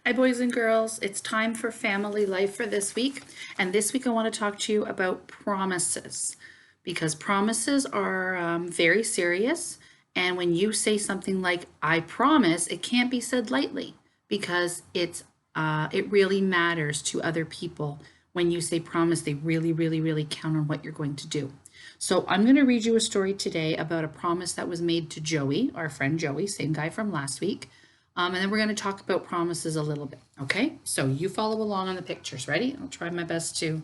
Hi, boys and girls. It's time for family life for this week. And this week, I want to talk to you about promises because promises are very serious. And when you say something like, I promise, it can't be said lightly because it really matters to other people. When you say promise, they really, really, really count on what you're going to do. So I'm going to read you a story today about a promise that was made to Joey, our friend Joey, same guy from last week. And then we're going to talk about promises a little bit. Okay, so you follow along on the pictures. Ready? I'll try my best to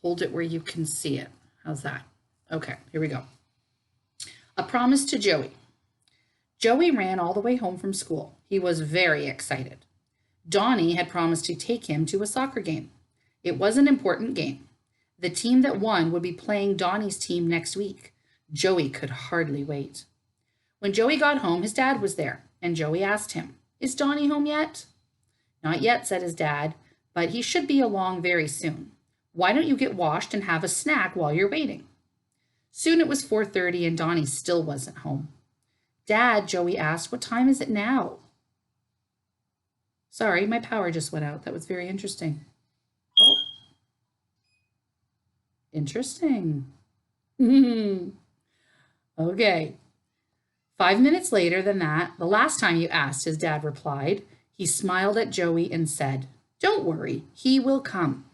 hold it where you can see it. How's that? Okay, here we go. A promise to Joey. Joey ran all the way home from school. He was very excited. Donnie had promised to take him to a soccer game. It was an important game. The team that won would be playing Donnie's team next week. Joey could hardly wait. When Joey got home, his dad was there, and Joey asked him, Is Donnie home yet? Not yet, said his dad, but he should be along very soon. Why don't you get washed and have a snack while you're waiting? Soon it was 4:30 and Donnie still wasn't home. Dad, Joey asked, what time is it now? Sorry, my power just went out. That was very interesting. Oh, interesting. Okay. 5 minutes later than that, the last time you asked, his dad replied. He smiled at Joey and said, Don't worry, he will come.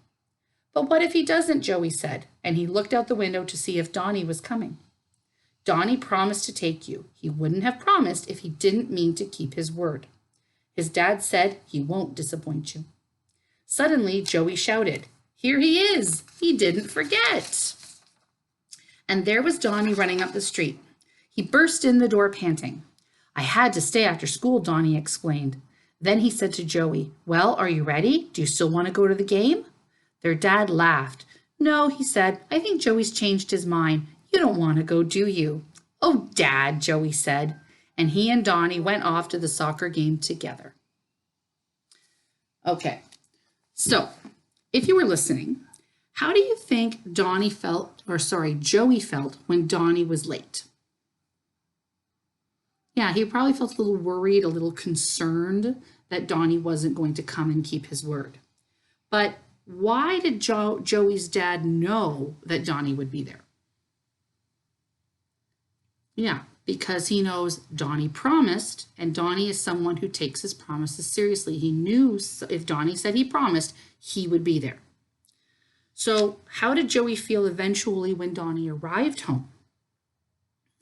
But what if he doesn't, Joey said, and he looked out the window to see if Donnie was coming. Donnie promised to take you. He wouldn't have promised if he didn't mean to keep his word. His dad said he won't disappoint you. Suddenly, Joey shouted, Here he is! He didn't forget! And there was Donnie running up the street. He burst in the door panting. I had to stay after school, Donnie explained. Then he said to Joey, Well, are you ready? Do you still want to go to the game? Their dad laughed. No, he said, I think Joey's changed his mind. You don't want to go, do you? Oh, Dad, Joey said. And he and Donnie went off to the soccer game together. Okay, so if you were listening, how do you think Joey felt when Donnie was late? Yeah, he probably felt a little worried, a little concerned that Donnie wasn't going to come and keep his word. But why did Joey's dad know that Donnie would be there? Yeah, because he knows Donnie promised, and Donnie is someone who takes his promises seriously. He knew if Donnie said he promised, he would be there. So how did Joey feel eventually when Donnie arrived home?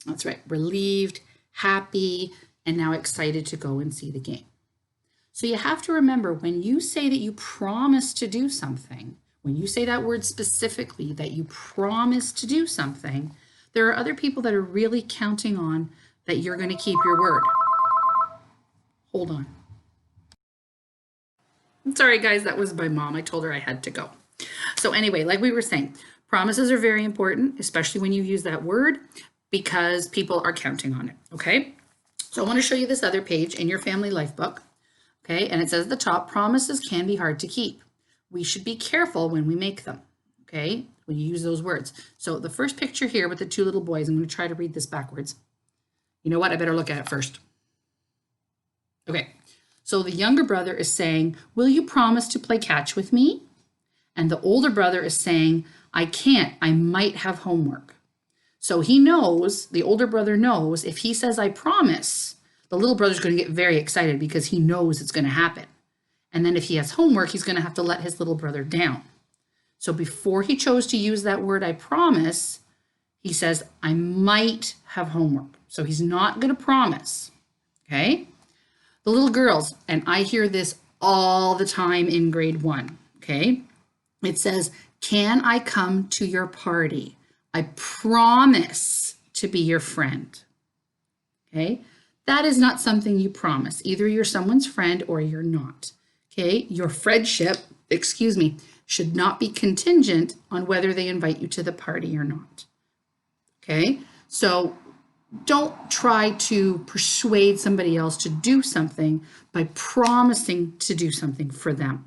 That's right, relieved, happy, and now excited to go and see the game. So you have to remember when you say that you promise to do something, when you say that word specifically, that you promise to do something, there are other people that are really counting on that you're going to keep your word. Hold on. I'm sorry, guys, that was my mom. I told her I had to go. So anyway, like we were saying, promises are very important, especially when you use that word, because people are counting on it, okay? So I want to show you this other page in your family life book, okay? And it says at the top, promises can be hard to keep. We should be careful when we make them, okay? When you use those words. So the first picture here with the two little boys, I'm going to try to read this backwards. You know what? I better look at it first. Okay, so the younger brother is saying, will you promise to play catch with me? And the older brother is saying, I can't, I might have homework. So he knows, the older brother knows, if he says, I promise, the little brother's going to get very excited because he knows it's going to happen. And then if he has homework, he's going to have to let his little brother down. So before he chose to use that word, I promise, he says, I might have homework. So he's not going to promise, okay? The little girls, and I hear this all the time in grade 1, okay? It says, can I come to your party? I promise to be your friend, okay? That is not something you promise. Either you're someone's friend or you're not, okay? Your friendship, should not be contingent on whether they invite you to the party or not, okay? So don't try to persuade somebody else to do something by promising to do something for them,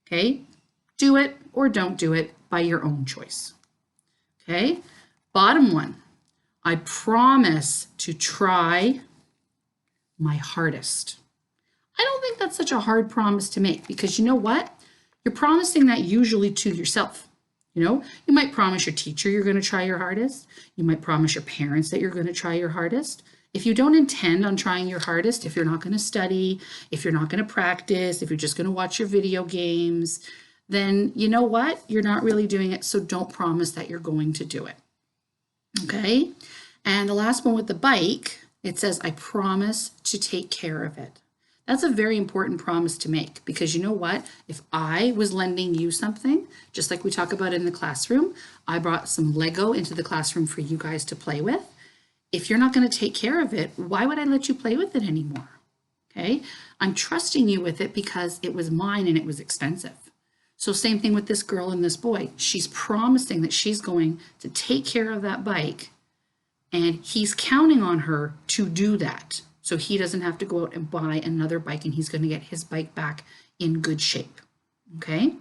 okay? Do it or don't do it by your own choice, okay? Bottom one, I promise to try my hardest. I don't think that's such a hard promise to make because you know what? You're promising that usually to yourself. You might promise your teacher you're going to try your hardest. You might promise your parents that you're going to try your hardest. If you don't intend on trying your hardest, if you're not going to study, if you're not going to practice, if you're just going to watch your video games, then you know what? You're not really doing it. So don't promise that you're going to do it. Okay? And the last one with the bike, it says, I promise to take care of it. That's a very important promise to make because you know what? If I was lending you something, just like we talk about in the classroom, I brought some Lego into the classroom for you guys to play with. If you're not going to take care of it, why would I let you play with it anymore? Okay? I'm trusting you with it because it was mine and it was expensive. So same thing with this girl and this boy. She's promising that she's going to take care of that bike and he's counting on her to do that. So he doesn't have to go out and buy another bike and he's going to get his bike back in good shape. Okay?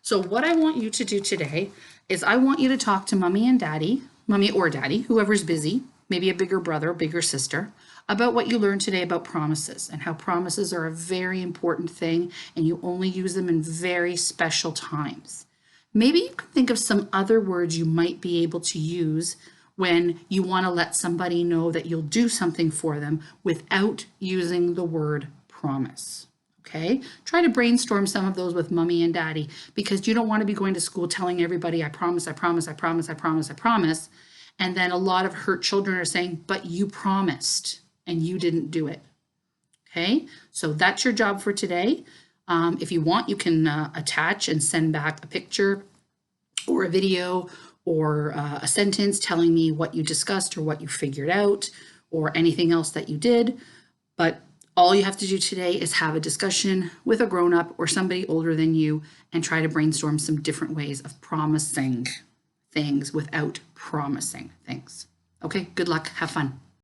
So what I want you to do today is I want you to talk to mommy and daddy, mommy or daddy, whoever's busy, maybe a bigger brother, bigger sister, about what you learned today about promises and how promises are a very important thing and you only use them in very special times. Maybe you can think of some other words you might be able to use when you want to let somebody know that you'll do something for them without using the word promise. Okay? Try to brainstorm some of those with mommy and daddy because you don't want to be going to school telling everybody, I promise, I promise, I promise, I promise, I promise. And then a lot of hurt children are saying, but you promised and you didn't do it. Okay? So that's your job for today. If you want, you can attach and send back a picture or a video or a sentence telling me what you discussed or what you figured out or anything else that you did. But all you have to do today is have a discussion with a grown-up or somebody older than you and try to brainstorm some different ways of promising things without promising things. Okay, good luck. Have fun.